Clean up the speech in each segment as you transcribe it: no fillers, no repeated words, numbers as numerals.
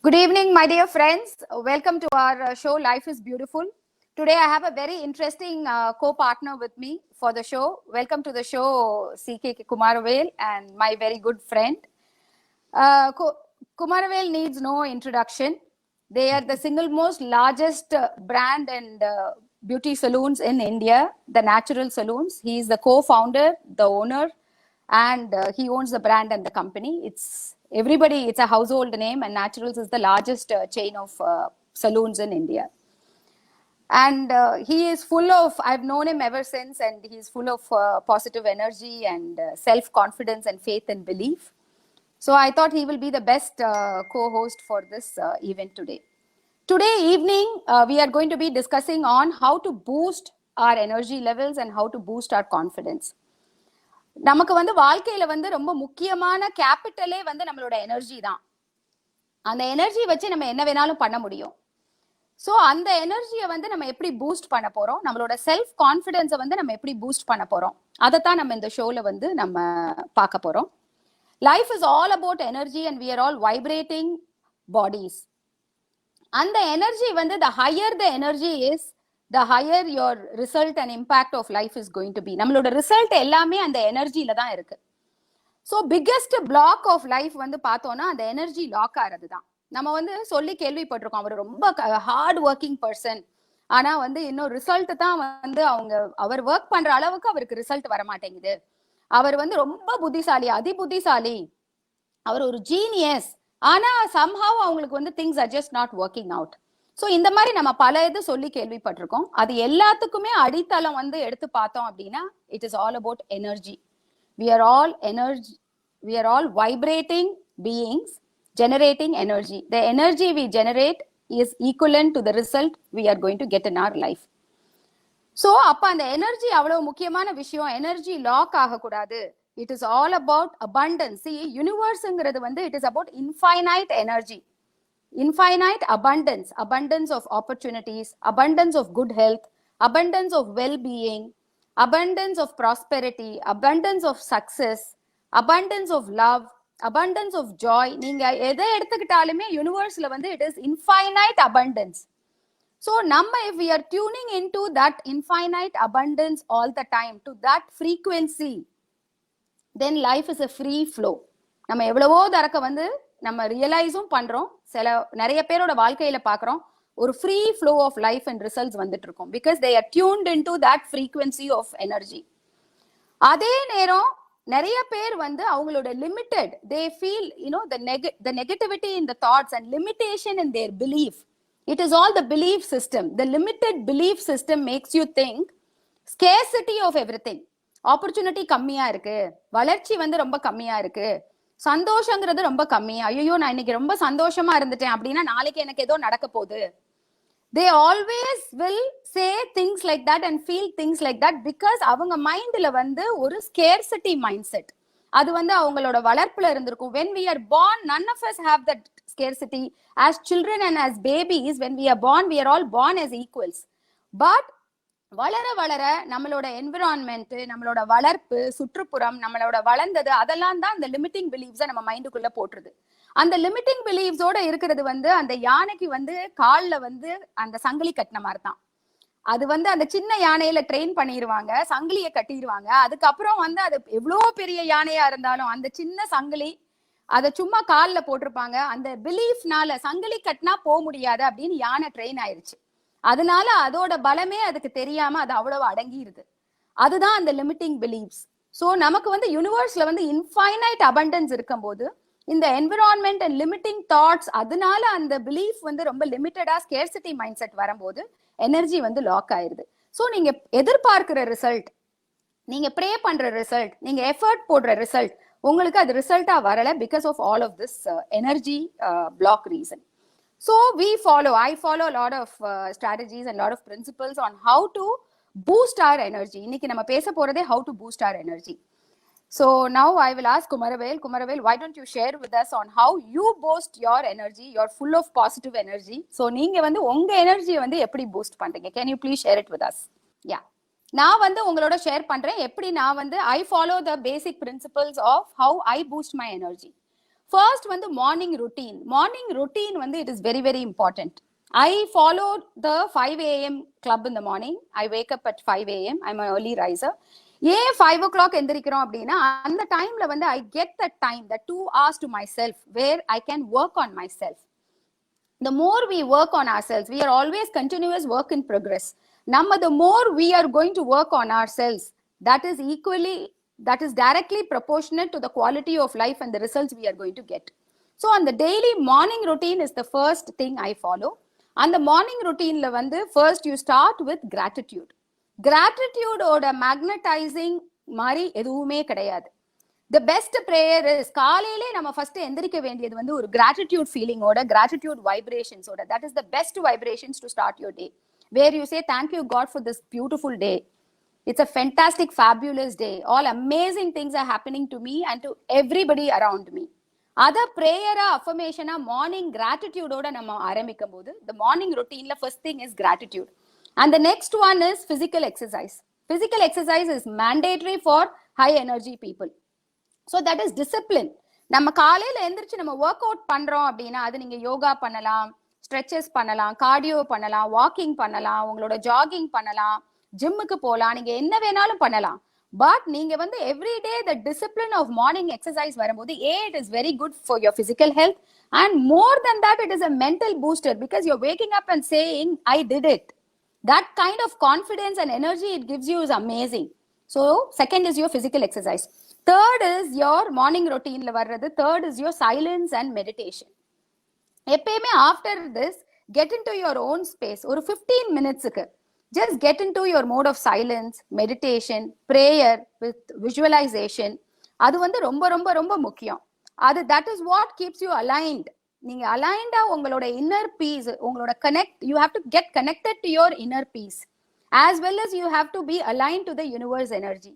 Good evening, my dear friends. Welcome to our show, Life is Beautiful. Today, I have a very interesting co-partner with me for the show. Welcome to the show, C.K. Kumaravel and my very good friend. Kumaravel needs no introduction. They are the single most largest brand and beauty salons in India, the Natural Salons. He is the co-founder, the owner, and he owns the brand and the company. It's a household name, and Naturals is the largest chain of salons in India. And he is full of, I've known him ever since, and he's full of positive energy and self-confidence and faith and belief. So I thought he will be the best co-host for this event today. Today evening, we are going to be discussing on how to boost our energy levels and how to boost our confidence. நமக்கு வாழ்க்கையில ரொம்ப முக்கியமான கேபிட்டலே நம்மளோட energy தான். அந்த energy வச்சு நம்ம என்ன வேணாலும் பண்ண முடியும். சோ அந்த எனர்ஜியை நம்ம எப்படி பூஸ்ட் பண்ண போறோம், நம்மளோட செல்ஃப் கான்ஃபிடன்ஸை நம்ம எப்படி பூஸ்ட் பண்ண போறோம், அதைத்தான் நம்ம இந்த ஷோல நம்ம பார்க்க போறோம். Life is all about energy and we are all vibrating bodies. And the energy, the higher the energy is, the higher your result and impact of life is going to be. நம்மளோட result எல்லாமே அந்த எனர்ஜில தான் இருக்கு. So biggest block of life பார்த்தோம்னா அந்த energy lock ஆகிறது தான். நம்ம சொல்லி கேள்விப்பட்டிருக்கோம், அவர் ரொம்ப ஹார்ட் ஒர்க்கிங் பர்சன், ஆனா இன்னும் ரிசல்ட் தான் அவர் ஒர்க் பண்ற அளவுக்கு அவருக்கு ரிசல்ட் வர மாட்டேங்குது. அவர் ரொம்ப புத்திசாலி, அதி புத்திசாலி, அவர் ஒரு ஜீனியஸ், ஆனா somehow அவங்களுக்கு things are just not working out. So இந்த மாதிரி நம்ம பல இது சொல்லி கேள்விப்பட்டிருக்கோம். அது எல்லாத்துக்குமே அடித்தளம் எடுத்து பார்த்தோம் அப்படின்னா it is all about energy. we are all vibrating beings generating energy. The energy we generate is equivalent to the result we are going to get in our life. So அப்ப அந்த எனர்ஜி அவ்வளவு முக்கியமான விஷயம். Energy lock ஆகக்கூடாது. It is all about abundance. யூனிவர்ஸ்ங்கிறது it is about infinite energy, infinite abundance of opportunities, abundance of good health, abundance of well-being, abundance of prosperity, abundance of success, abundance of love, abundance of joy. நீங்க எதை எடுத்துக்கிட்டாலுமே யூனிவர்ஸ்ல it is infinite abundance. So if we are tuning into that infinite abundance all the time, to that frequency, then life is a free flow. நம்ம எவ்வளவோ தரக்க நம்ம ரியலைஸும் பண்றோம். நிறைய பேரோட வாழ்க்கையில பாக்குறோம் ஒரு free flow of life and results இருக்கும். Because they are tuned into that frequency of energy. அதே நேரம் நிறைய பேர் அவங்களோட limited, they feel the negativity in the thoughts and limitation in their belief. It is all the belief system. The limited belief system makes you think scarcity of everything. Opportunity கம்மியா இருக்கு, வளர்ச்சி ரொம்ப கம்மியா இருக்கு, சந்தோஷங்கிறது ரொம்ப கம்மி, ஐயோ நான் இன்னைக்கு ரொம்ப சந்தோஷமா இருந்துட்டேன் அப்படின்னா நாளைக்கு எனக்கு ஏதோ நடக்க போகுது. They always will say things like that and feel things like that because அவங்க மைண்ட்ல ஒரு scarcity mindset. அது அவங்களோட வளர்ப்புல இருந்திருக்கும். When we are born, none of us have that scarcity. As children and as babies, when we are born, we are all born as equals. But வளர வளர நம்மளோட environment, நம்மளோட வளர்ப்பு, சுற்றுப்புறம், நம்மளோட வளர்ந்தது, அதெல்லாம் தான் அந்த லிமிட்டிங் பிலீவ்ஸை நம்ம மைண்டுக்குள்ள போட்டுருது. அந்த லிமிட்டிங் பிலீவ்ஸோட இருக்கிறது அந்த யானைக்கு கால்ல அந்த சங்கிலி கட்டின மாதிரி தான். அது அந்த சின்ன யானையில ட்ரெயின் பண்ணிடுவாங்க, சங்கிலியை கட்டிடுவாங்க. அதுக்கப்புறம் அது எவ்வளோ பெரிய யானையா இருந்தாலும் அந்த சின்ன சங்கிலி அதை சும்மா கால்ல போட்டிருப்பாங்க. அந்த பிலீஃப்னால சங்கிலி கட்டினா போக முடியாது அப்படின்னு யானை ட்ரெயின் ஆயிடுச்சு. அதனால அதோட பலமே அதுக்கு தெரியாம அது அவ்வளவு அடங்கிருது. அதுதான் அந்த லிமிட்டிங் பிலீவ்ஸ். ஸோ நமக்கு யூனிவர்ஸ்ல இன்ஃபைனைட் அபண்டன்ஸ் இருக்கும் போது இந்த என்விரான்மெண்ட் அண்ட் லிமிட்டிங் தாட்ஸ், அதனால அந்த பிலீஃப் ரொம்ப லிமிட்டடா ஸ்கேர்சிட்டி மைண்ட் செட் வரும்போது எனர்ஜி லாக் ஆயிருது. ஸோ நீங்க எதிர்பார்க்கிற ரிசல்ட், நீங்க ப்ரே பண்ற ரிசல்ட், நீங்க எஃபர்ட் போடுற ரிசல்ட் உங்களுக்கு அது ரிசல்ட்டா வரல because of all of this energy block reason. So I follow a lot of strategies and a lot of principles on how to boost our energy. இன்னைக்கு நம்ம பேச போறதே how to boost our energy. So now I will ask Kumaravel, why don't you share with us on how you boost your energy? You're full of positive energy. So நீங்க உங்க எனர்ஜியை எப்படி boost பண்றீங்க? Can you please share it with us? Yeah. நான் உங்களோட share பண்றேன் எப்படி நான் I follow the basic principles of how I boost my energy. First வந்து morning routine. Morning routine வந்து it is very, very important. I follow the 5 a.m. club in the morning. I wake up at 5 a.m. I'm an early riser. ஏன் 5 o'clock எந்திரிக்கிறோம் அப்படின்னா அந்த டைம்ல வந்து I get that time, that 2 hours to myself where I can work on myself. The more we work on ourselves, we are always continuous work in progress. The more we are going to work on ourselves, that is directly proportionate to the quality of life and the results we are going to get. So on the daily morning routine is the first thing I follow. On the morning routine la vandu first you start with gratitude. Gratitude oda magnetizing mari eduvume kedaiyadu. The best prayer is காலையிலே நம்ம first எந்திரிக்க வேண்டியது வந்து ஒரு gratitude feeling ஓட, gratitude vibrations ஓட. That is the best vibrations to start your day, where you say thank you God for this beautiful day. It's a fantastic, fabulous day. All amazing things are happening to me and to everybody around me. Other prayer, affirmation, morning gratitude oda நம்ம ஆரம்பிக்கும் போது the morning routine la first thing is gratitude. And the next one is physical exercise. Physical exercise is mandatory for high energy people. So that is discipline. நம்ம காலையில எந்திரிச்சு நம்ம work out பண்றோம் அப்படின்னா அது நீங்க யோகா பண்ணலாம், ஸ்ட்ரெச்சஸ் பண்ணலாம், கார்டியோ பண்ணலாம், வாக்கிங் பண்ணலாம், உங்களோட ஜாகிங் பண்ணலாம், ஜிம்முக்கு போகலாம், நீங்க என்ன வேணாலும் பண்ணலாம். பட் நீங்க வந்து everyday the discipline of morning exercise வரும்போது it is very good for your physical health, and more than that it is a mental booster because you're waking up and saying I did it. That kind of confidence and energy it gives you is amazing. So second is your physical exercise. Third is your morning routine la varradhu. Third is your silence and meditation. எப்பயுமே after this get into your own space. ஒரு 15 minutes க்கு just get into your mode of silence, meditation, prayer with visualization. அது வந்து ரொம்ப ரொம்ப ரொம்ப முக்கியம். that is what keeps you aligned. நீங்க aligned உங்களோட inner peace, உங்களோட connect, you have to get connected to your inner peace as well as you have to be aligned to the universe energy.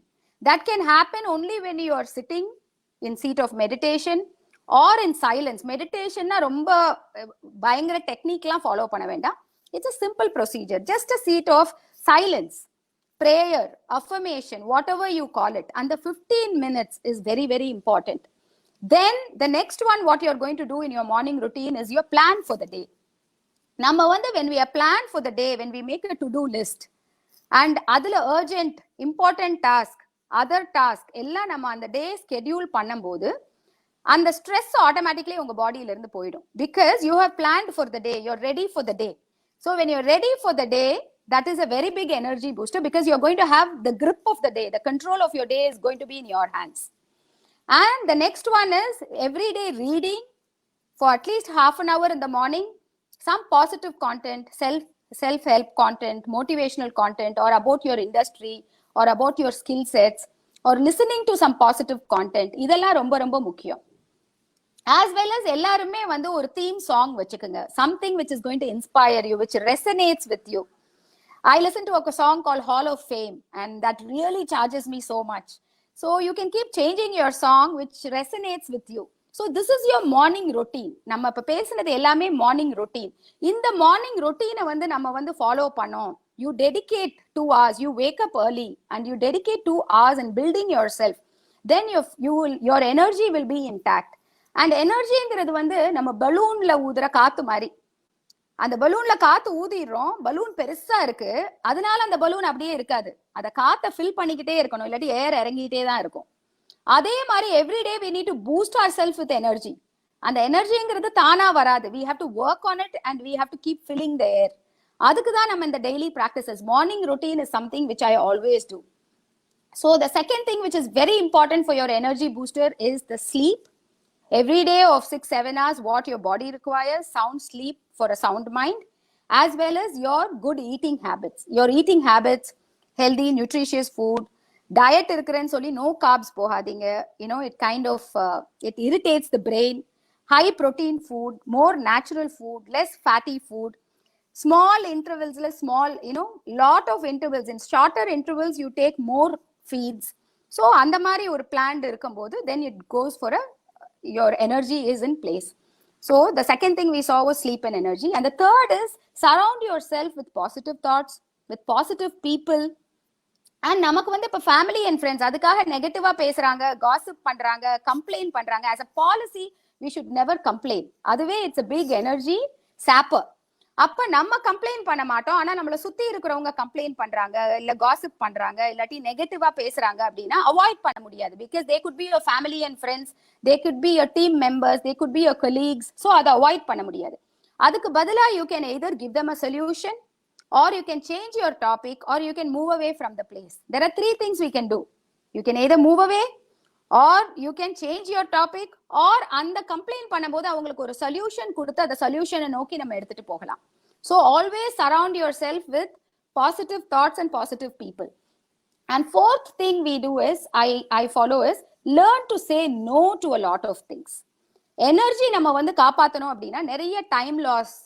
That can happen only when you are sitting in seat of meditation or in silence. Meditation na romba பயங்கர டெக்னிக்லாம் follow பண்ண வேண்டாம். It's a simple procedure, just a seat of silence, prayer, affirmation, whatever you call it. And the 15 minutes is very, very important. Then the next one, what you're going to do in your morning routine is your plan for the day. நம்ம வந்து when we are plan for the day, when we make a to-do list, and அதுல urgent, important task, other task எல்லாம் நம்ம அந்த டே schedule பண்ணும்போது அந்த stress automatically உங்க பாடியில இருந்து போயிடும். Because you have planned for the day, you're ready for the day. So when you're ready for the day, that is a very big energy booster because you're going to have the grip of the day. The control of your day is going to be in your hands. And the next one is everyday reading for at least half an hour in the morning, some positive content, self-help content, motivational content, or about your industry or about your skill sets, or listening to some positive content. இதெல்லாம் ரொம்ப ரொம்ப முக்கியம். As well as எல்லாருமே வந்து ஒரு theme song வச்சுக்குங்க, something which is going to inspire you, which resonates with you. I listen to a song called Hall of Fame and that really charges me so much. So you can keep changing your song which resonates with you. So this is your morning routine. நம்ம இப்ப பேசினது எல்லாமே morning routine. இந்த morning routine வந்து நம்ம வந்து follow பண்ணோம். You dedicate 2 hours, you wake up early and you dedicate 2 hours in building yourself. Then your energy will be intact. And energyங்கிறது வந்து நம்ம பலூன்ல ஊதுற காத்து மாதிரி. அந்த பலூன்ல காத்து ஊதிடுறோம், பலூன் பெருசா இருக்கு, அதனால அந்த பலூன் அப்படியே இருக்காது. அதை காத்தை ஃபில் பண்ணிக்கிட்டே இருக்கணும், இல்லாட்டி ஏர் இறங்கிட்டே தான் இருக்கும். அதே மாதிரி everyday we need to boost ourselves with energy. அந்த எனர்ஜிங்கிறது தானா வராது. We have to work on it and we have to keep filling the air. அதுக்கு தான் நம்ம இந்த daily practices. Morning routine is something which I always do. So the second thing which is very important for your energy booster is the sleep. Every day of 6-7 hours what your body requires, sound sleep for a sound mind, as well as your good eating habits. Your eating habits, healthy nutritious food, diet இருக்குறேன்னு சொல்லி no carbs போகாதீங்க. You know, it kind of it irritates the brain. High protein food, more natural food, less fatty food, small intervals, small, you know, lot of intervals. In shorter intervals you take more feeds. So அந்த மாதிரி ஒரு plan இருக்கும்போது then it goes for your energy is in place. So the second thing we saw was sleep and energy, and the third is surround yourself with positive thoughts, with positive people. And நமக்கு வந்து இப்ப family and friends அதுக்காக நெகட்டிவா பேசுறாங்க, gossip பண்றாங்க, complain பண்றாங்க, as a policy we should never complain. அதுவே it's a big energy sapper. அப்ப நம்ம கம்ப்ளைண்ட் பண்ண மாட்டோம், ஆனா நம்மள சுத்தி இருக்கிறவங்க கம்ப்ளைண்ட் பண்றாங்க, இல்ல காசிப் பண்றாங்க, இல்லாட்டி நெகட்டிவா பேசுறாங்க அப்படின்னா அவாய்ட் பண்ண முடியாது. Because they could be your family and friends, they could be your team members, they could be your colleagues. So அதை அவாய்ட் பண்ண முடியாது. அதுக்கு பதிலா you can either give them a solution, or you can change your topic, or you can move away from the place. There are three things we can do. You can either move away, or you can change your topic, or அந்த complaint பண்ணும்போது அவங்களுக்கு ஒரு solution கொடுத்து அந்த சொல்யூஷனை நோக்கி நம்ம எடுத்துட்டு போகலாம். So always surround yourself with positive thoughts and positive people. And fourth thing we do is I follow is learn to say no to a lot of things. Energy நம்ம வந்து காப்பாற்றணும் அப்படின்னா நிறைய டைம் லாஸ்,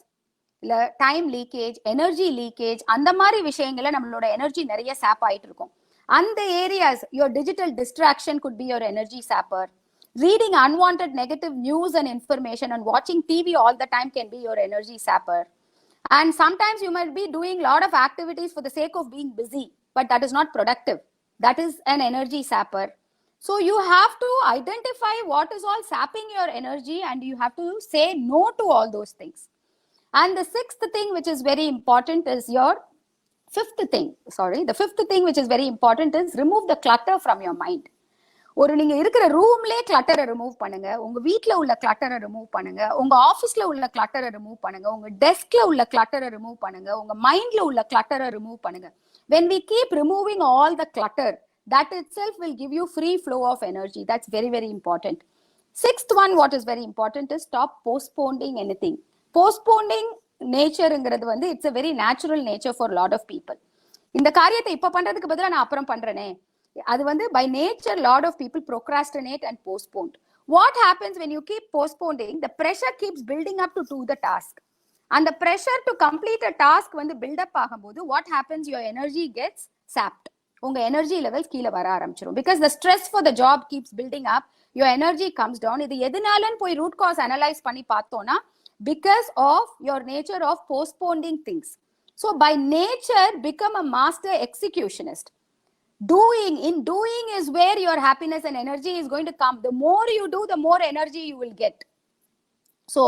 இல்ல time leakage, energy leakage, அந்த மாதிரி விஷயங்கள நம்மளோட எனர்ஜி நிறைய சாப் ஆயிட்டு இருக்கும். அந்த areas, your digital distraction could be your energy sapper. Reading unwanted negative news and information and watching TV all the time can be your energy sapper. And sometimes you might be doing a lot of activities for the sake of being busy, but that is not productive. That is an energy sapper. So you have to identify what is all sapping your energy, and you have to say no to all those things. And the fifth thing which is very important is very important is remove the clutter from your mind. ஒரு நீங்க இருக்கிற ரூம்லயே கிளட்டரை remove பண்ணுங்க, உங்க வீட்ல உள்ள கிளட்டரை remove பண்ணுங்க, உங்க ஆபீஸ்ல உள்ள கிளட்டரை ரிமூவ் பண்ணுங்க, உங்க டெஸ்க்ல உள்ள கிளட்டரை ரிமூவ் பண்ணுங்க, உங்க மைண்ட்ல உள்ள கிளட்டரை ரிமூவ் பண்ணுங்க. When we keep removing all the clutter, that itself will give you free flow of energy. That's very, very important. Sixth one, what is very important is stop postponing anything. Postponing நேச்சர்ங்கிறது வந்து it's a very natural nature for a lot of people. இந்த காரியத்தை இப்ப பண்றதுக்கு பதிலா நான் அப்புறம் பண்றேனே, அது வந்து by nature lot of people procrastinate and postpone. What happens when you keep postponing? The pressure keeps building up to do the task. And the pressure to complete a task வந்து build up ஆகும்போது what happens? Your energy gets sapped. உங்க energy levels கீழே வர ஆரம்பிச்சிடும். Because the stress for the job keeps building up, your energy comes down. இது எதனாலன்னு போய் root cause analyze பண்ணி பார்த்தோம்னா because of your nature of postponing things. So by nature, become a master executionist. Doing is where your happiness and energy is going to come. The more you do, the more energy you will get. So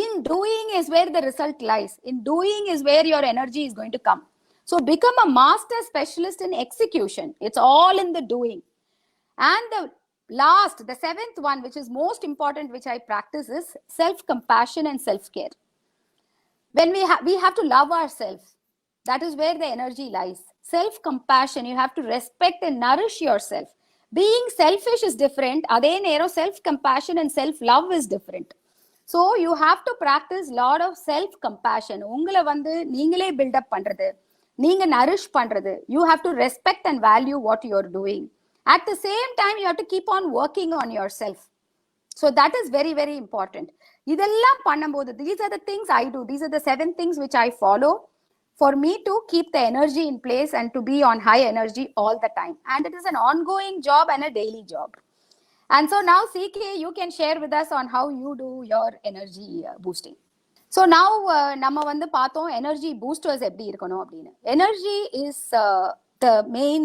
in doing is where the result lies. In doing is where your energy is going to come. So become a master specialist in execution. It's all in the doing. And the seventh one, which is most important, which I practice, is self-compassion and self-care. When we have to love ourselves. That is where the energy lies. Self-compassion, you have to respect and nourish yourself. Being selfish is different. Adhe nero self-compassion and self-love is different. So you have to practice lot of self-compassion. Ungala vandu neengale build up pandrathu, neenga nourish pandrathu. You have to respect and value what you are doing. At the same time, you have to keep on working on yourself. So that is very, very important. Idella pannambodhu, these are the things I do. These are the 7 things which I follow for me to keep the energy in place and to be on high energy all the time. And it is an ongoing job and a daily job. And so now, CK, you can share with us on how you do your energy boosting. So now, நம்ம வந்து பார்த்தோம் energy boosters எப்படி இருக்கணும் அப்படின்னு. Energy is the main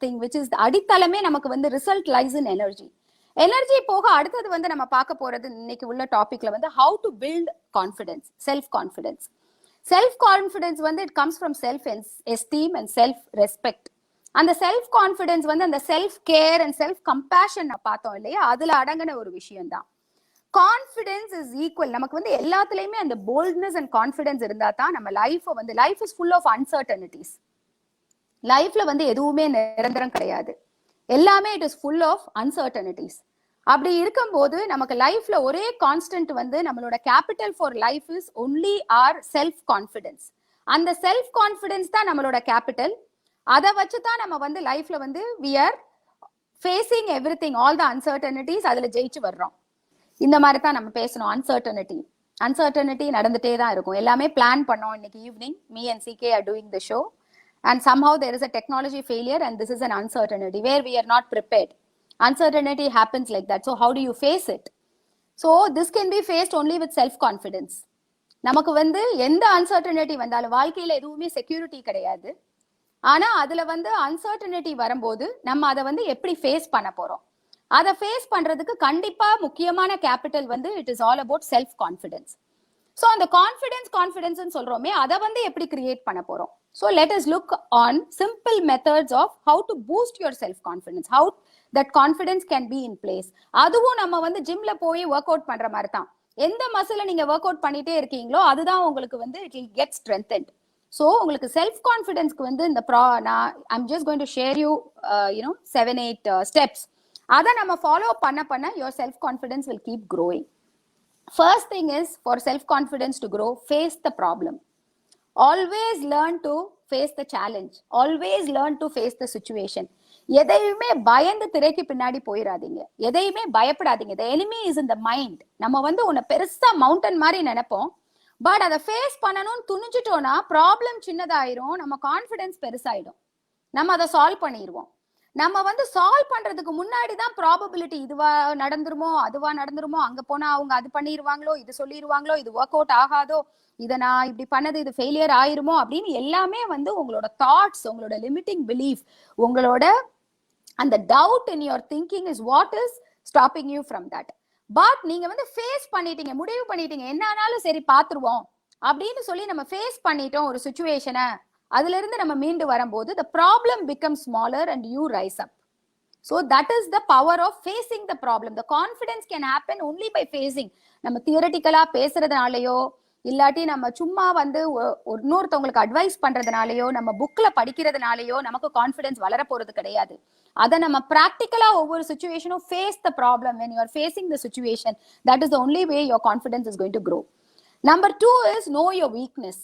thing, which is அடித்தளமே நமக்கு வந்து result lies in energy. Energy போக அடுத்தது வந்து நம்ம பார்க்க போறது இன்னைக்கு உள்ள டாபிக்ல வந்து how to build confidence, self-confidence. Self-confidence வந்து it comes from self-esteem and self-respect. அந்த self-confidence வந்து அந்த self-care and self-compassion பார்த்தோம் இல்லையா, அதுல அடங்கின ஒரு விஷயம் தான். Confidence is equal. நமக்கு வந்து எல்லாத்துலயுமே அந்த boldness and confidence இருந்தா தான் நம்ம life is full of uncertainties. லைஃப்ல வந்து எதுவுமே நிரந்தரம் கிடையாது, எல்லாமே it is full of uncertainties. அப்படி இருக்கும்போது நமக்கு லைஃப்ல ஒரே கான்ஸ்டன்ட் வந்து நம்மளோட capital for life is only our self confidence. அந்த செல்ஃப் கான்ஃபிடன்ஸ் தான் நம்மளோட கேபிட்டல். அதை வச்சு தான் நம்ம வந்து லைஃப்ல வந்து we are facing everything, all the uncertainties, அதுல ஜெயிச்சு வர்றோம். இந்த மாதிரி தான் நம்ம பேசணும். அன்சர்டனிட்டி நடந்துட்டே தான் இருக்கும். எல்லாமே பிளான் பண்ணோம். இன்னைக்கு evening me and CK are doing the show and somehow there is a technology failure and this is an uncertainty where we are not prepared. Uncertainty happens like that. So how do you face it? So this can be faced only with self-confidence. நமக்கு வந்து எந்த uncertainty வந்தாலும் வாழ்க்கையில எதுவுமே security கிடையாது. ஆனா அதுல வந்து uncertainty வரும்போது நம்ம அதை வந்து எப்படி ஃபேஸ் பண்ண போறோம்? அதை ஃபேஸ் பண்றதுக்கு கண்டிப்பா முக்கியமான கேபிட்டல் வந்து it is all about self confidence. So அந்த கான்ஃபிடன்ஸ் சொல்றோமே, அதை வந்து எப்படி கிரியேட் பண்ண போறோம்? So let us look on simple methods of how to boost your self confidence, how that confidence can be in place. அதுவும் நம்ம வந்து ஜிம்ல போய் ஒர்க் அவுட் பண்ற மாதிரி தான். எந்த மசில நீங்க ஒர்க் அவுட் பண்ணிட்டே இருக்கீங்களோ அதுதான் உங்களுக்கு வந்து it will get strengthened. So உங்களுக்கு செல்ஃப் கான்ஃபிடன்ஸ்க்கு வந்து இந்த I'm just going to share you 7-8 steps. அதை நம்ம ஃபாலோ பண்ண your self confidence will keep growing. First thing is, for self confidence to grow, face the problem. Always learn to face the challenge. Always learn to face the situation. எதையுமே பயந்து திரைக்கு பின்னாடி போயிடாதீங்க, எதையுமே பயப்படாதீங்க. the enemy is in the mind. நம்ம வந்து உன்னை பெருசா மவுண்டன் மாதிரி நினைப்போம், பட் அதை ஃபேஸ் பண்ணணும்னு துணிஞ்சிட்டோம்னா ப்ராப்ளம் சின்னதாயிரும், நம்ம கான்ஃபிடன்ஸ் பெருசாயிடும், நம்ம அதை சால்வ் பண்ணிடுவோம். நம்ம வந்து சால்வ் பண்றதுக்கு முன்னாடி தான் ப்ராபபிலிட்டி, இதுவா நடந்துருமோ அதுவா நடந்துருமோ, அங்க போனா அவங்க அது பண்ணிடுவாங்களோ, இது சொல்லிடுவாங்களோ, இது ஒர்க் அவுட் ஆகாதோ, இதை நான் இப்படி பண்ணது இது ஃபெயிலியர் ஆயிருமோ அப்படின்னு எல்லாமே வந்து உங்களோட தாட்ஸ், உங்களோட லிமிட்டிங் பிலீஃப், உங்களோட அந்த doubt in your thinking is what is stopping you from that. But நீங்க வந்து ஃபேஸ் பண்ணிட்டீங்க, முடிவு பண்ணிட்டீங்க, என்ன ஆனாலும் சரி பாத்துருவோம் அப்படின்னு சொல்லி நம்ம ஃபேஸ் பண்ணிட்டோம் ஒரு சுச்சுவேஷனை, அதுல இருந்து நம்ம மீண்டு வரும்போது the problem becomes smaller and you rise up. So that is the power of facing the problem. The confidence can happen only by facing. நம்ம தியரட்டிக்கலா பேசுறதுனாலயோ இல்லாட்டி நம்ம சும்மா வந்து இன்னொருத்தவங்களுக்கு அட்வைஸ் பண்றதுனாலயோ நம்ம புக்ல படிக்கிறதுனாலயோ நமக்கு கான்ஃபிடன்ஸ் வளர போறது கிடையாது. அதை நம்ம பிராக்டிக்கலா ஒவ்வொரு சிச்சுவேஷனும் face the problem. when you are facing the situation, that is the only way your confidence is going to grow. Number 2 is know your weakness.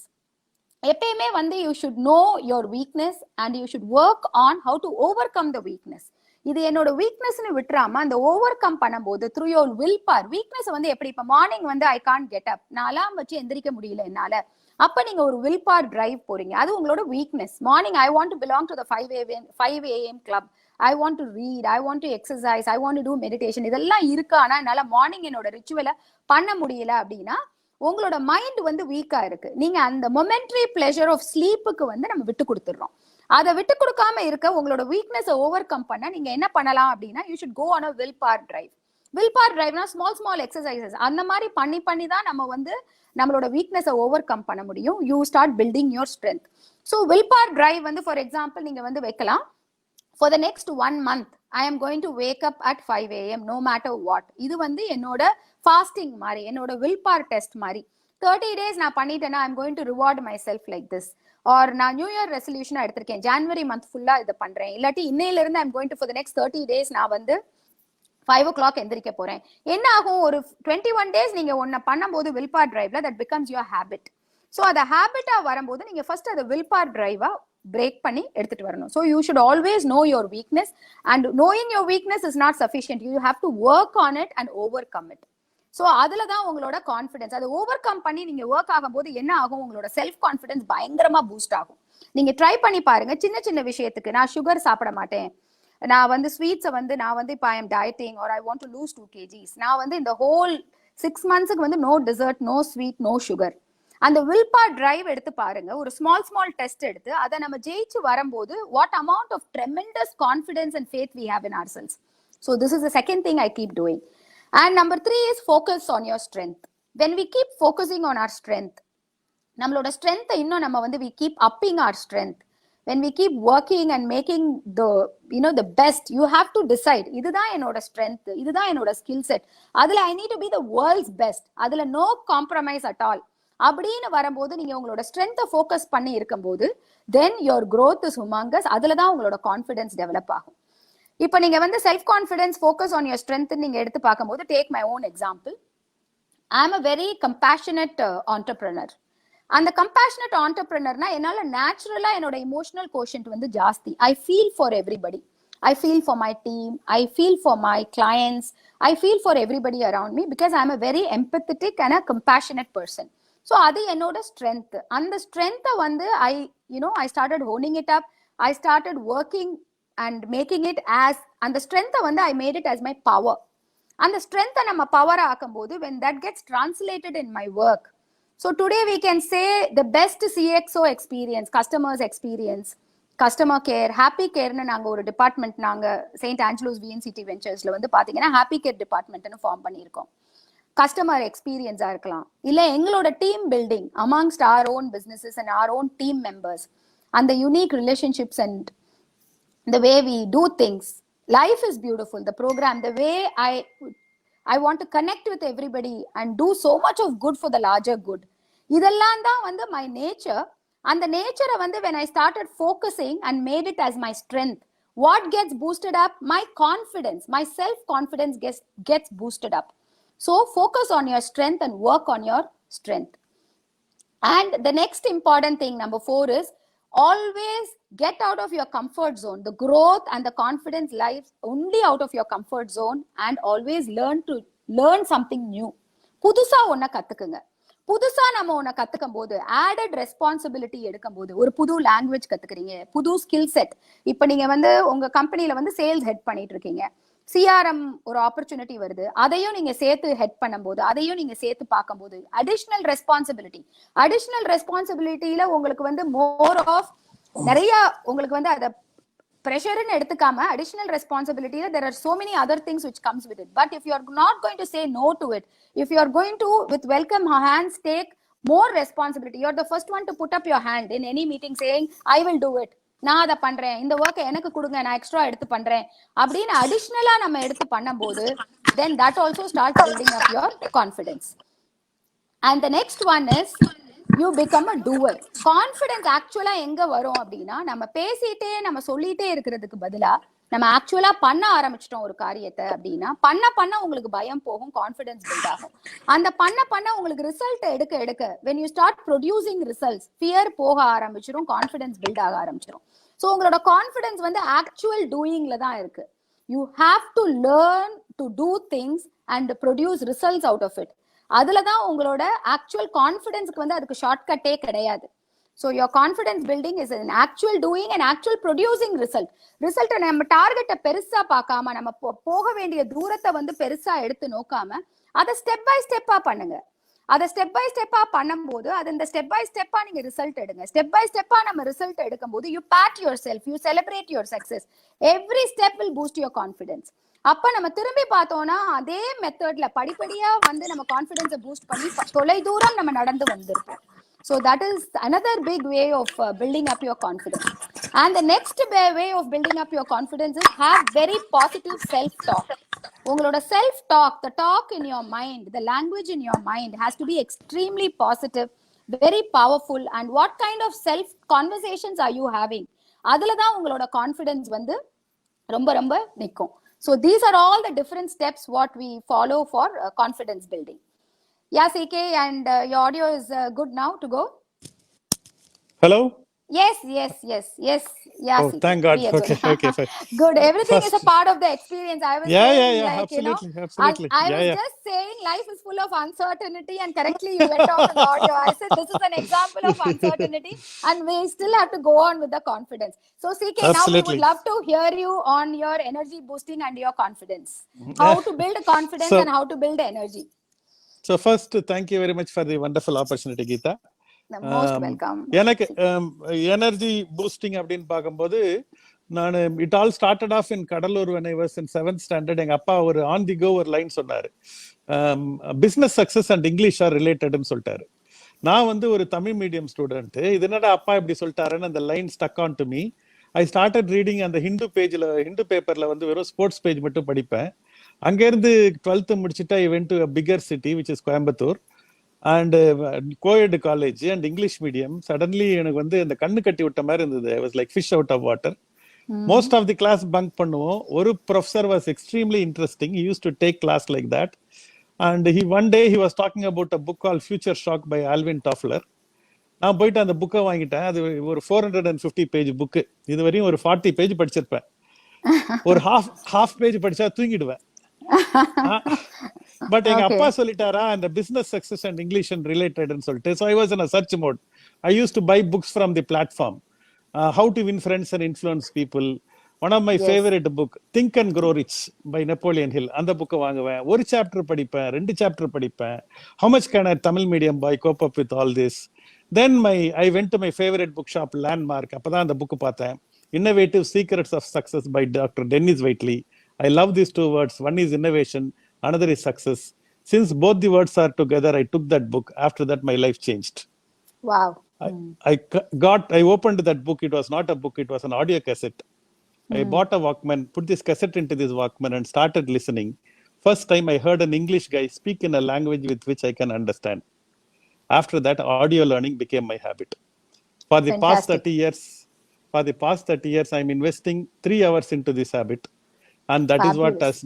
எப்பயுமே வந்து you should know your weakness and you should work on how to over come the weakness. இது என்னோட வீக்னஸ்னு விட்டுறாம அந்த over come பண்ணும்போது through your will power. Weakness வந்து எப்படி, இப்போ morning வந்து ஐ கான்ட் கெட் அப், நான் அலாம் வச்சு எந்திரிக்க முடியல என்னால, அப்ப நீங்க ஒரு வில் பவர் டிரைவ் போறீங்க, அது உங்களோட weakness. Morning I want to belong to the 5 AM club, I want to read, I want to exercise, I want to two meditation, இதெல்லாம் இருக்கு. ஆனா என்னால மார்னிங் என்னோட ரிச்சுவலை பண்ண முடியல அப்படின்னா உங்களோட மைண்ட் வந்து வீக்கா இருக்கு. நீங்க அந்த மொமெண்டரி பிளஷர் ஆஃப் ஸ்லீப்புக்கு வந்து நம்ம விட்டு கொடுத்துடுறோம். அதை விட்டு கொடுக்காம இருக்க உங்களோட வீக்னஸ் ஓவர் கம் பண்ண நீங்க என்ன பண்ணலாம் அப்படின்னா, you should go on a will power drive. Will power டிரைவ்னா ஸ்மால் எக்ஸசைசஸ் அந்த மாதிரி பண்ணி தான் நம்ம வந்து நம்மளோட வீக்னஸை ஓவர் கம் பண்ண முடியும். You start building your strength. So will power drive வந்து ஃபார் எக்ஸாம்பிள் நீங்க வந்து வைக்கலாம், for the next 1 month I am going to wake up at 5 AM no matter what. இது வந்து என்னோட ஃபாஸ்டிங் மாதிரி, என்னோட வில் பவர் டெஸ்ட் மாதிரி. 30 days நான் பண்ணிட்டேன்னா I am going to reward myself like this. Or நான் நியூ இயர் ரெசல்யூஷனா எடுத்திருக்கேன், ஜான்வரி மந்த் ஃபுல்லா இதை பண்றேன், இல்லாட்டி இன்னையில இருந்து I am going to for the next 30 days நான் வந்து 5 o'clock எந்திரிக்க போறேன். என்ன ஆகும், ஒரு 21 days நீங்க ஒன்ன பண்ணும்போது வில் பவர் டிரைவ்ல that becomes your habit. So அதை ஹேபிட்டா வரும்போது நீங்க ஃபர்ஸ்ட் அதை வில் பவர் டிரைவா பிரேக் பண்ணி எடுத்துட்டு வரணும். So you should always know your weakness and knowing your weakness is not sufficient. You have to work on it and overcome it. So அதுல தான் உங்களோட கான்ஃபிடன்ஸ், அதை ஓவர் கம் பண்ணி நீங்க work ஆகும்போது என்ன ஆகும், உங்களோட செல்ஃப் கான்ஃபிடன்ஸ் பயங்கரமா பூஸ்ட் ஆகும். நீங்க ட்ரை பண்ணி பாருங்க. சின்ன விஷயத்துக்கு நான் சுகர் சாப்பிட மாட்டேன், நான் வந்து ஸ்வீட்ஸை வந்து நான் வந்து இப்போ I am dieting or I want to lose 2 kgs, நான் வந்து இந்த ஹோல் 6 months வந்து no dessert, no sweet, no sugar. அந்த வில் பவர் டிரைவ் எடுத்து பாருங்க, ஒரு ஸ்மால் டெஸ்ட் எடுத்து அதை நம்ம ஜெயிச்சு வரும்போது what amount of tremendous confidence and faith we have in ourselves. So this is the second thing I keep doing. And number 3 is focus on your strength. When we keep focusing on our strength, நம்மளோட strength இன்னும் நம்ம வந்து we keep upping our strength. When we keep working and making the best, you have to decide, இதுதான் என்னோட strength, இதுதான் என்னோட skill set, அதுல I need to be the world's best, அதுல no compromise at all அப்படின்னு வரும்போது நீங்க உங்களோட ஸ்ட்ரென்த்தை ஃபோக்கஸ் பண்ணி இருக்கும்போது then your growth is humongous. அதுல தான் உங்களோட கான்ஃபிடன்ஸ் டெவலப் ஆகும். இப்போ நீங்க வந்து self confidence focus on your strength நீங்க எடுத்து பார்க்கும்போது, take my own example. I am a very compassionate entrepreneur. அந்த கம்பேஷனட் ஆண்டர்பிரனர்னா என்னால நேச்சுரலா என்னோட இமோஷனல் கோஷன்ட் வந்து ஜாஸ்தி. I feel for everybody. I feel for my team, I feel for my clients, I feel for everybody around me because I am a very empathetic and a compassionate person. So அது என்னோட strength. அந்த ஸ்ட்ரென்த்தை வந்து I started honing it up. I started working and making it as, and the strength வந்து I made it as my power. அந்த strength நம்ம power ஆக்கும்போது when that gets translated in my work, so today we can say the best CXO experience, customers experience, customer care, happy கேர்னு நாங்க ஒரு department நாங்க Saint Angelo's VNCD வெஞ்சர்ஸ்ல வந்து பாத்தீங்கன்னா happy care டிபார்ட்மெண்ட்னு form பண்ணியிருக்கோம். Customer எக்ஸ்பீரியன்ஸா இருக்கலாம், இல்ல எங்களோட team building amongst our own businesses and our own team members, and the unique relationships and the way we do things. Life is beautiful. The program, the way I want to connect with everybody and do so much of good for the larger good. இதெல்லாம் தான் வந்து my nature. அந்த நேச்சரை வந்து when I started focusing and made it as my strength, what gets boosted up? My confidence, my self-confidence gets boosted up. So focus on your strength and work on your strength. And the next important thing, number 4, is always get out of your comfort zone. The growth and the confidence lies only out of your comfort zone, and always learn something new. புதுசா ஒன்ன கத்துக்குங்க. புதுசா நம்ம ஒன்ன கத்துக்கும் போது added responsibility எடுக்கும் போது, ஒரு புது லாங்குவேஜ் கத்துக்கிறீங்க, புது ஸ்கில் செட். இப்ப நீங்க வந்து உங்க கம்பெனில வந்து சேல்ஸ் ஹெட் பண்ணிட்டு இருக்கீங்க, சிஆர்எம் ஒரு ஆப்பர்ச்சுனிட்டி வருது, அதையும் நீங்க சேர்த்து ஹெட் பண்ணும்போது, அதையும் நீங்க சேர்த்து பார்க்கும்போது அடிஷனல் ரெஸ்பான்சிபிலிட்டியில உங்களுக்கு வந்து மோர் ஆஃப் நிறைய உங்களுக்கு வந்து அத pressure-ன்னு எடுத்துக்காம additional responsibility, there are so many other things which comes with it. But if you are not going to say no to it, if you are going to with welcome hands take more responsibility, you are the first one to put up your hand in any meeting saying I will do it, நான் அதை பண்றேன், இந்த work எனக்கு கொடுங்க, நான் extra எடுத்து பண்றேன் அப்படின்னு அடிஷனலா நம்ம எடுத்து பண்ணும்போது, then that also starts building up your confidence. And the next one is you become a doer. Confidence actually எங்க வரும் அப்படின்னா, நம்ம பேசிட்டே நம்ம சொல்லிட்டே இருக்கிறதுக்கு பதிலா நம்ம ஆக்சுவலா பண்ண ஆரம்பிச்சிட்டோம் ஒரு காரியத்தை அப்படின்னா, பண்ண உங்களுக்கு பயம் போகும், கான்ஃபிடன்ஸ் பில்ட் ஆகும். அந்த பண்ண உங்களுக்கு ரிசல்ட் எடுக்க when you start producing results, fear போக ஆரம்பிச்சிடும், கான்ஃபிடன்ஸ் பில்ட் ஆக ஆரம்பிச்சிடும். ஸோ உங்களோட கான்ஃபிடன்ஸ் வந்து ஆக்சுவல் டூயிங்ல தான் இருக்கு. You have to learn to do things and produce results out of it. அதுலதான் உங்களோட ஆக்சுவல் கான்ஃபிடன்ஸ்க்கு வந்து அதுக்கு ஷார்ட்கட்டே கிடையாது. So your confidence building is an actual doing and actual producing ரிசல்ட்டை நம்ம டார்கெட்டை பெருசா பார்க்காம, நம்ம போக வேண்டிய தூரத்தை வந்து பெருசா எடுத்து நோக்காம அதை ஸ்டெப் பை ஸ்டெப்பா பண்ணுங்க. அதை ஸ்டெப் பை ஸ்டெப்பா பண்ணும்போது அது இந்த ஸ்டெப் பை ஸ்டெப்பா நீங்க ரிசல்ட் எடுங்க. ஸ்டெப் பை ஸ்டெப்பா நம்ம ரிசல்ட் எடுக்கும் போது you pat yourself, you celebrate your success. Every step will boost your confidence. அப்ப நம்ம திரும்பி பார்த்தோம்னா அதே மெத்தட்ல படிப்படியா வந்து நம்ம கான்ஃபிடன்ஸை பூஸ்ட் பண்ணி தொலை தூரம் நம்ம நடந்து வந்திருப்போம். So that is another big way of building up your confidence. And the next way of building up your confidence is have very positive self-talk. உங்களோட self-talk, the talk in your mind, the language in your mind has to be extremely positive, very powerful. And what kind of self conversations are you having? அதுல தான் உங்களோட confidence வந்து ரொம்ப ரொம்ப நிற்கும். So these are all the different steps what we follow for confidence building. Yeah, CK, and your audio is good now to go. Hello? Yes. Yeah, oh, CK. thank God. Okay, fine. Good. Everything is a part of the experience. I was saying, like, absolutely. I was just saying life is full of uncertainty, and correctly you went off in the audio. I said this is an example of uncertainty, and we still have to go on with the confidence. So CK, now we would love to hear you on your energy boosting and your confidence. How to build confidence and how to build energy. So first, thank you very much for the wonderful opportunity, Geeta. Most welcome. எனக்கு energy boosting அப்படின்னு பார்க்கும்போது, நான் it all started of in Cuddalore when I was in 7th standard. எங்க அப்பா ஒரு on the கோ ஒரு line சொன்னாரு, business success and English are ரிலேட்டட்னு சொல்லிட்டாரு. நான் வந்து ஒரு தமிழ் மீடியம் ஸ்டூடெண்ட், இது என்னடா அப்பா இப்படி சொல்லிட்டாருன்னு அந்த line stuck on to me. I started reading. அந்த ஹிந்து பேப்பர்ல வந்து வெறும் ஸ்போர்ட்ஸ் பேஜ் மட்டும் படிப்பேன். அங்கேருந்து 12th முடிச்சுட்டு I went to a bigger city which is Coimbatore, and கோயட் college and English medium. Suddenly எனக்கு வந்து அந்த கண்ணு கட்டி விட்ட மாதிரி இருந்தது. I was like fish out of water. Most of the class bunk பண்ணுவோம். ஒரு professor was extremely interesting. He used to take class like that. And one day he was talking about a book call future shock by Alvin Toffler. நான் போயிட்டு அந்த புக்கை வாங்கிட்டேன். அது ஒரு 450 page book. இது வரையும் ஒரு 40 பேஜ் படிச்சிருப்பேன். ஒரு ஹாஃப் பேஜ் படிச்சா தூங்கிடுவேன். பட் எங்க அப்பா சொல்லிட்டாரா அந்த business success and English and ரிலேட்டட்னு சொல்லிட்டு. So I was in a search mode. I use to buy books from the platform. How to win friends and influence people. One of my favourite book think and grow rich by Napoleon Hill. அந்த புக்கை வாங்குவேன். ஒரு chapter படிப்பேன், 2 chapter படிப்பேன். How much can I Tamil medium boy cope up with all this. Then I went to my favorite bookshop, Landmark. அப்பதான் அந்த book பார்த்தேன். Innovative Secrets of Success by Dr. Dennis Whiteley. I love these two words. One is innovation, another is success. Since both the words are together, I took that book. After that, my life changed. Wow. I opened that book. It was not a book, it was an audio cassette. I bought a Walkman, put this cassette into this Walkman and started listening. First time I heard an English guy speak in a language with which I can understand. After that, audio learning became my habit. For the past 30 years, I'm investing 3 hours into this habit. And that is what has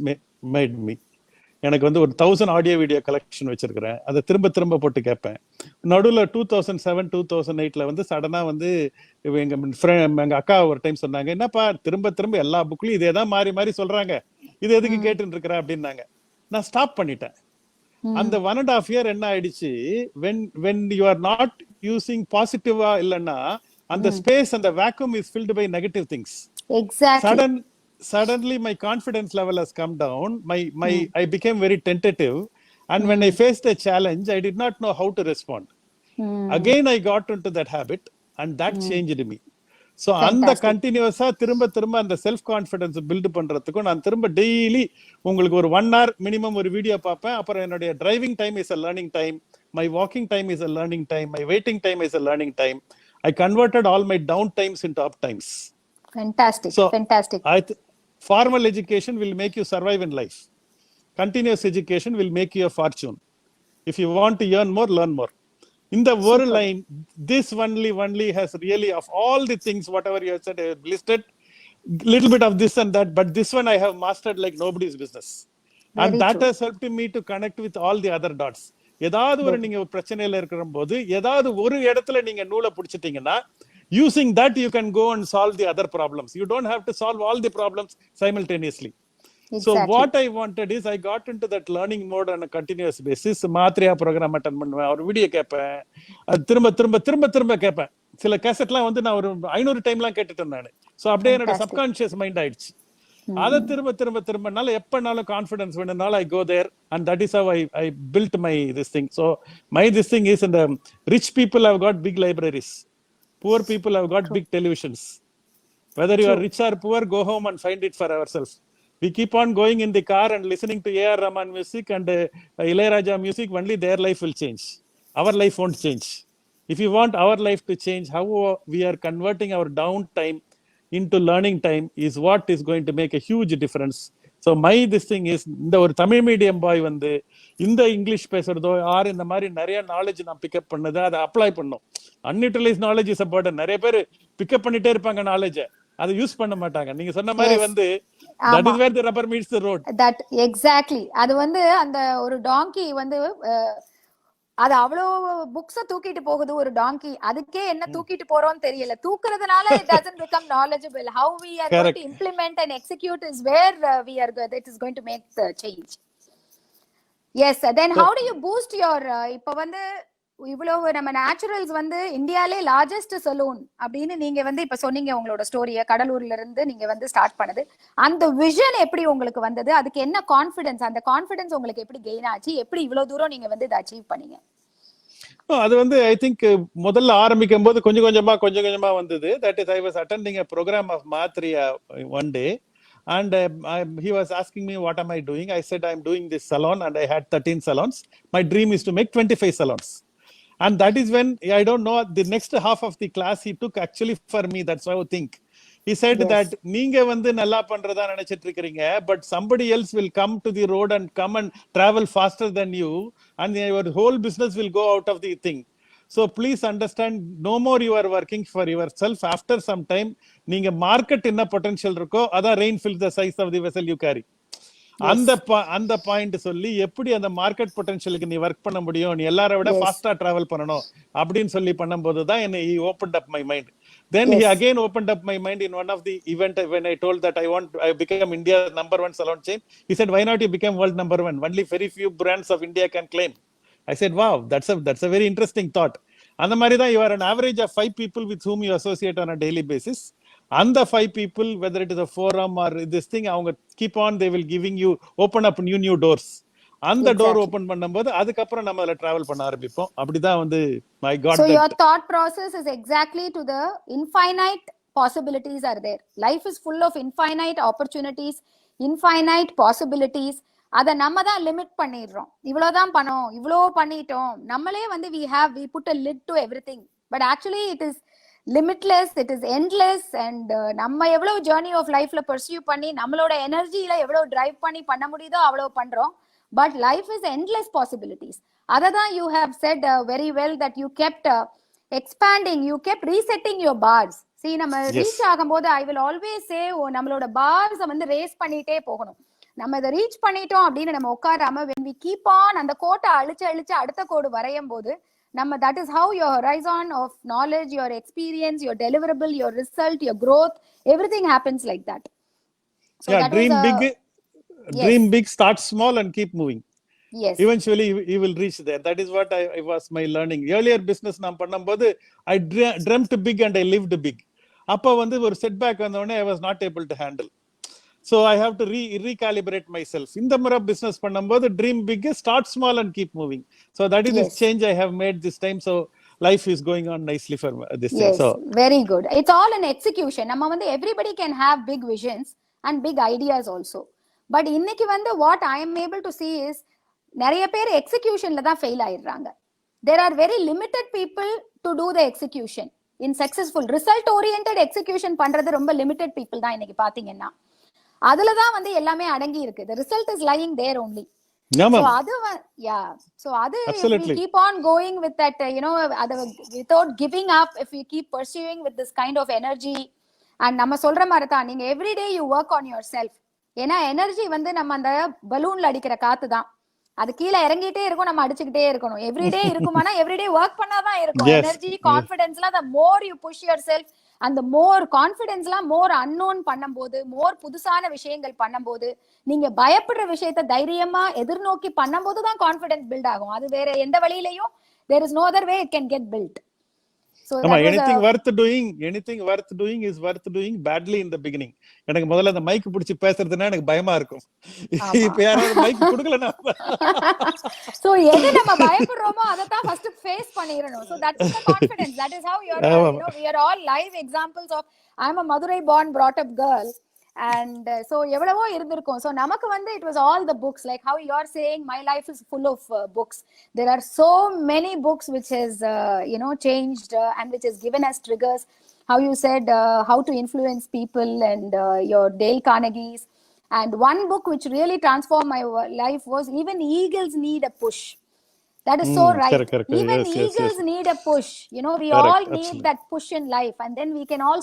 made me. எனக்கு வந்து ஒரு 1000 audio video collection வச்சிருக்கிறேன். அதை திரும்ப திரும்ப போட்டு கேட்பேன். நடுவில் 2007-2008 வந்து சடனா வந்து எங்க அக்கா ஒரு டைம் சொன்னாங்க, என்னப்பா திரும்ப திரும்ப எல்லா புக்லயும் இதே தான் மாறி மாறி சொல்றாங்க, இது எதுக்கு கேட்டுட்டு இருக்கிற அப்படின்னாங்க. நான் ஸ்டாப் பண்ணிட்டேன். அந்த 1.5 year என்ன ஆயிடுச்சு, when you are not using பாசிட்டிவா இல்லைன்னா அந்த ஸ்பேஸ், அந்த vacuum is filled by negative things. Exactly. Suddenly my confidence level has come down. I became very tentative, and when I faced a challenge, I did not know how to respond. Again I got into that habit, and that changed me. So அந்த கண்டினியூஸா திரும்ப திரும்ப அந்த self confidence build பண்றதுக்கும் நான் திரும்ப daily உங்களுக்கு ஒரு 1 hour மினிமம் ஒரு வீடியோ பார்ப்பேன். அப்புறம் என்னுடைய driving time is a learning time, my walking time is a learning time, my waiting time is a learning time. I converted all my down times into up times. Fantastic. So Fantastic. Formal education will make you survive in life. Continuous education will make you a fortune. If you want to earn more, learn more. In the word line, this only has really, of all the things, whatever you have said, I have listed little bit of this and that, but this one I have mastered like nobody's business. And that has helped me to connect with all the other dots. ஏதாவது ஒரு நீங்க பிரச்சனையில இருக்கிற போது ஏதாவது ஒரு இடத்துல நீங்க நூலை பிடிச்சிட்டீங்கன்னா, using that you can go and solve the other problems. You don't have to solve all the problems simultaneously. Exactly. So what I wanted is, I got into that learning mode on a continuous basis. மாத்ரியா program attend பண்ணுவேன், ஒரு video கேட்பேன், அது திரும்ப திரும்ப திரும்ப திரும்ப கேட்பேன். சில கேசட்லாம் வந்து நான் ஒரு 500 டைம்லாம் கேட்டுட்டேன் நான். ஸோ அப்படியே என்னோட சப்கான்ஷியஸ் மைண்ட் ஆயிடுச்சு. அதை திரும்ப திரும்ப திரும்பனால எப்பனாலும் கான்ஃபிடன்ஸ் வேணும்னாலும் I go there, and that is how I build my this thing. So my this thing is, இந்த rich people have got big libraries, poor people have got big televisions. Whether you are rich or poor, go home and find it for ourselves. We keep on going in the car and listening to A.R. Rahman music and Ilayaraja music, only their life will change. Our life won't change. If you want our life to change, how we are converting our downtime into learning time is what is going to make a huge difference. So this thing is, இந்த ஒரு Tamil medium பாய் வந்து இந்த English பேசுறதோ R இந்த மாதிரி நிறைய knowledge நான் pickup பண்ணது, அதை அப்ளை பண்ணும். அன்யூட்டிலைஸ் நாலேஜ் இஸ் அ பர்டன். நிறைய பேர் பிக்கப் பண்ணிட்டே இருப்பாங்க நாலேஜை, அதை யூஸ் பண்ண மாட்டாங்க. நீங்க சொன்ன மாதிரி வந்து that is where the rubber meets the road. That exactly. அது வந்து அந்த ஒரு டாங்கி வந்து அது அவ்வளவு புக்ஸ தூக்கிட்டு போகுது ஒரு டாங்கி, அதுக்கே என்ன தூக்கிட்டு போறோம்னு தெரியல. தூக்குறதுனால it doesn't become knowledgeable. How we are going to implement and execute is where we are that is going to make the change. Yes, then how do you boost your இப்ப வந்து இவ்வளவு நம்ம நேச்சுரல்ஸ் வந்து இந்தியாலே largest salon அப்படின்னு நீங்க வந்து இப்ப சொன்னீங்க உங்களோட ஸ்டோரிய, கடலூர்ல இருந்து நீங்க வந்து ஸ்டார்ட் பண்ணது. அந்த விஷன் எப்படி உங்களுக்கு வந்தது? அதுக்கு என்ன கான்ஃபிடன்ஸ், அந்த கான்ஃபிடன்ஸ் உங்களுக்கு எப்படி கெயின் ஆச்சு? எப்படி இவ்வளவு தூரம் நீங்க வந்து இதை அச்சீவ் பண்ணீங்க? அது வந்து ஐ திங்க் முதல்ல ஆரம்பிக்கும் போது கொஞ்சம் கொஞ்சமா வந்தது. That is, I was attending a program of Mathriya one day, and he was asking me what am I doing. I said I'm doing this salon, and I had 13 salons. My dream is to make 25 salons. And that is when, I don't know, the next half of the class he took actually for me. That's how I think. He said that நீங்க வந்து நல்லா பண்றதா நினைச்சிட்டு இருக்கீங்க, but somebody else will come to the road and come and travel faster than you, and your whole business will go out of the thing. So please understand, no more you are working for yourself. After some time, நீங்க market என்ன potential இருக்கோ அதான் rain fills the size of the vessel you carry. அந்த point சொல்லி எப்படி அந்த market பொட்டன்ஷியலுக்கு நீ work பண்ண முடியும், நீ எல்லாரை விட ஃபாஸ்டா டிராவல் பண்ணணும் அப்படின்னு சொல்லி பண்ணும்போது தான் என்ன he opened up my mind. Then he again opened up my mind in one of the event when I told that I became India's #1 salon chain. He said, why not you become world #1? Only very few brands of India can claim. I said, wow, that's a very interesting thought. அந்த மாதிரி தான் you are an average of 5 people with whom you associate on a daily basis. அந்த 5 people, whether it is a forum or this thing, அவங்க keep on, they will giving you, open up new doors. அந்த door Exactly. Open பண்ணும்போது அதுக்கப்புறம் நம்ம அதுல travel பண்ண ஆரம்பிப்போம். அப்படிதான் வந்து I got So that. your thought process is exactly to the infinite possibilities are there. Life is full of infinite opportunities, infinite possibilities. அதை நம்ம தான் லிமிட் பண்ணிடுறோம். இவ்வளவுதான் பண்ணோம், இவ்வளோ பண்ணிட்டோம், நம்மளே வந்து we put a lid to everything. But actually it is limitless, it is endless. And நம்ம எவ்வளவு ஜேர்னி ஆஃப் லைஃப்ல பர்சியூ பண்ணி நம்மளோட எனர்ஜியில எவ்வளவு டிரைவ் பண்ணி பண்ண முடியுதோ அவ்வளவு பண்றோம். But life is endless possibilities. அததான் you have said very well that you kept expanding, you kept resetting your bars. See, நம்ம ரீச் ஆகும்போது I will always say நம்மளோட பார்ஸ் வந்து ரேஸ் பண்ணிட்டே போகணும். நம்ம இதை ரீச் பண்ணிட்டோம் அப்படின்னு நம்ம உட்காராம when we keep on அந்த கோட்டை அழிச்சு அழிச்சு அடுத்த கோடு வரையும் போது நம்ம that is how your horizon of knowledge, your experience, your deliverable, your result, your growth, everything happens like that. So yeah, that dream was big, dream big, start small and keep moving. Yes. Eventually you will reach there. That is what I was my learning. Earlier business நான் பண்ணும்போது I dreamt big and I lived big. அப்ப வந்து ஒரு setback வந்தோடனே I was not able to handle. So I have to recalibrate myself. இந்த முறை business பண்ணும்போது dream big, start small and keep moving. So that is this change I have made this time. So life is going on nicely for this thing. Yes, very good. It's all an execution. நம்ம வந்து everybody can have big visions and big ideas also. But இன்னைக்கு வந்து what I am able to see is நிறைய பேர் எக்ஸிகியூஷன்ல தான் fail ஆயிடுறாங்க. There are very limited people to do the execution. In successful result oriented execution பண்றது ரொம்ப limited people தான் இன்னைக்கு பாத்தீங்கன்னா. அதுலதான் வந்து எல்லாமே அடங்கி இருக்கு. The result is lying there only. So அது so அது if we keep on going with that, without giving up, if we keep pursuing with this kind of energy, and நம்ம சொல்ற மாதிரி தான் நீங்க every day you work on yourself. ஏன்னா energy வந்து நம்ம அந்த பலூன்ல அடிக்கிற காத்து தான். அது கீழே இறங்கிட்டே இருக்கும், நம்ம அடிச்சுக்கிட்டே இருக்கணும். எவ்ரிடே இருக்குமானா எவ்ரிடே ஒர்க் பண்ணாதான் இருக்கும். எனர்ஜி, கான்ஃபிடன்ஸ்லாம் the more you push yourself, அந்த மோர் கான்ஃபிடன்ஸ்லாம் மோர் அன்னோன் பண்ணும்போது, மோர் புதுசான விஷயங்கள் பண்ணும்போது, நீங்க பயப்படுற விஷயத்த தைரியமா எதிர்நோக்கி பண்ணும்போது தான் கான்ஃபிடன்ஸ் பில்ட் ஆகும். அது வேற எந்த வழியிலையும் there is no other way it can get built. So anything worth doing is worth doing badly in the beginning. எனக்கு முதல்ல அந்த மைக் பிடிச்சி பேசுறதுன்னா எனக்கு பயமா இருக்கும். இப்ப யாராவது மைக் கொடுக்கலனா சோ எது நம்ம பயப்படுறோமோ அத தான் ஃபர்ஸ்ட் ஃபேஸ் பண்ணிரணும். So that is the confidence. That is how you are, we are all live examples of I am a Madurai born brought up girl. And so எவ்வளவோ இருந்திருக்கும். So நமக்கு வந்து it was all the books, like how you are saying my life is full of books. There are so many books which has changed and which has given us triggers. How you said how to influence people, and your Dale Carnegie's, and one book which really transformed my life was Even Eagles Need a Push. That is so right. Correct. Even eagles need a push. We all need that push in life, and then we can all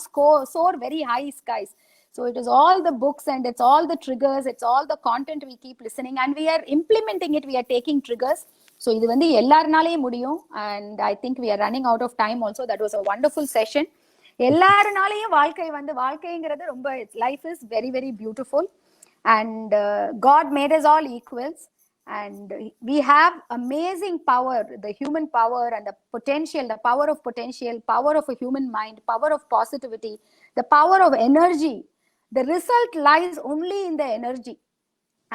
soar very high skies. So it is all the books, and it's all the triggers, it's all the content we keep listening, and we are implementing it, we are taking triggers. So இது வந்து எல்லாருனாலே முடியும். And I think we are running out of time also. That was a wonderful session. எல்லாருனாலேயும் வாழ்க்கைங்கிறது ரொம்ப, life is very very beautiful, and God made us all equals, and we have amazing power, the human power and the potential, the power of potential, power of a human mind, power of positivity, the power of energy. The result lies only in the energy.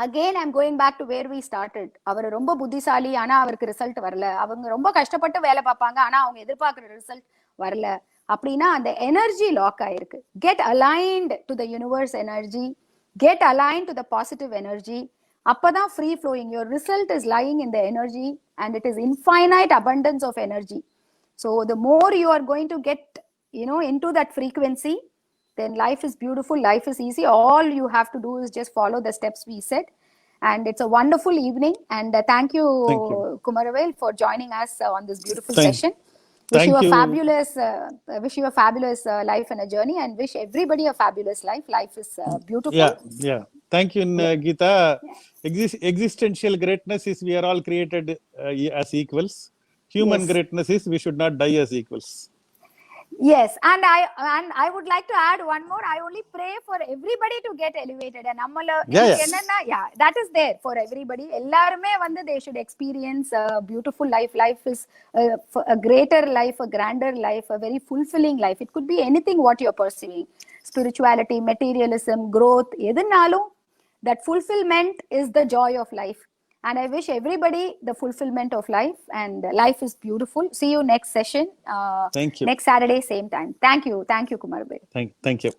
Again I'm going back to where we started. அவர் ரொம்ப புத்திசாலி, ஆனா அவருக்கு result வரல. அவங்க ரொம்ப கஷ்டப்பட்டு வேலை பார்ப்பாங்க, ஆனா அவங்க எதிர்பார்க்கிற ரிசல்ட் வரல. அப்படின்னா அந்த எனர்ஜி லாக் ஆயிருக்கு. Get aligned to the universe energy, get aligned to the positive energy. அப்பதான் free flowing. Your result is lying in the energy, and it is infinite abundance of energy. So the more you are going to get into that frequency, then life is beautiful, life is easy. All you have to do is just follow the steps we said. And it's a wonderful evening, and thank you Kumaravel for joining us on this beautiful session. Wish you a fabulous life and a journey, and wish everybody a fabulous life. Life is beautiful. Thank you, Geeta. Existential greatness is we are all created as equals. Human greatness is we should not die as equals. Yes, and I would like to add one more. I only pray for everybody to get elevated, and that is there for everybody. எல்லாருமே வந்து they should experience a beautiful life. Life is a greater life, a grander life, a very fulfilling life. It could be anything what you're pursuing. Spirituality, materialism, growth, எதுனாலும் that fulfillment is the joy of life. And I wish everybody the fulfillment of life, and life is beautiful. See you next session. Thank you. Next Saturday, same time. Thank you. Thank you, Kumar Bhai. Thank you.